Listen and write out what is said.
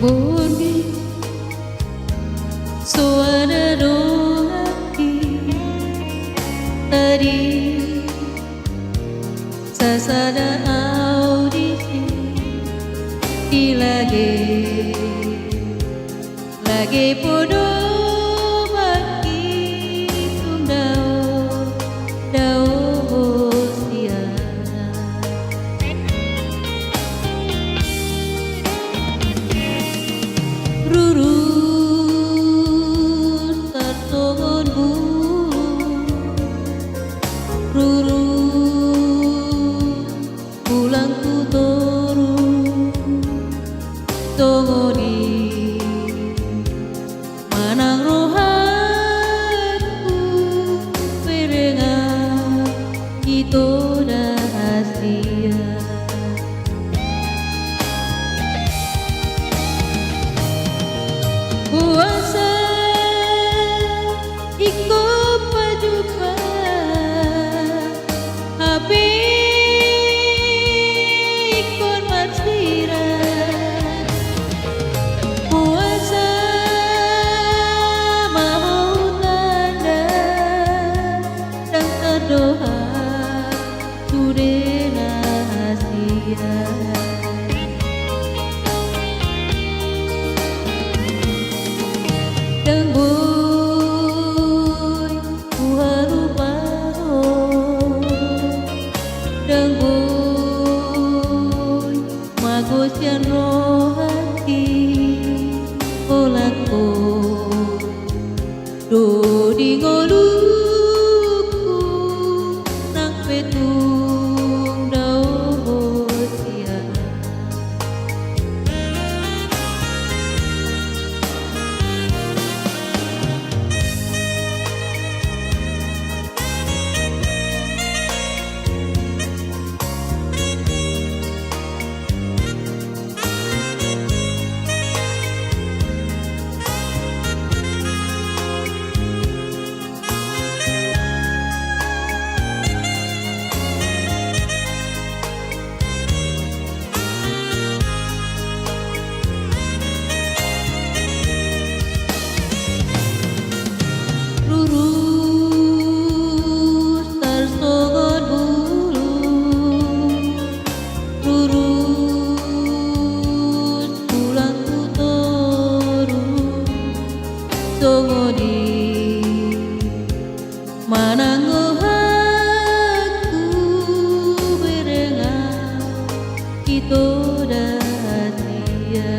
Murni suara doa tadi sasada audisi di lagi podo bagi sundao dao sia rurus tertohon rurus pulang ku turun tongoni manang rohanku perengang itu rahasia kuasa ikut berjumpa habis ikut bersira kuasa mau tanda dan terdoa sudah rahasia dan boy ku haru baho dan boy magosian rohati olako do di ngoluku nang petung dao sia rurus tersogot bulu rurus pulang ku turun tongoni manang aku berenang itu dah sia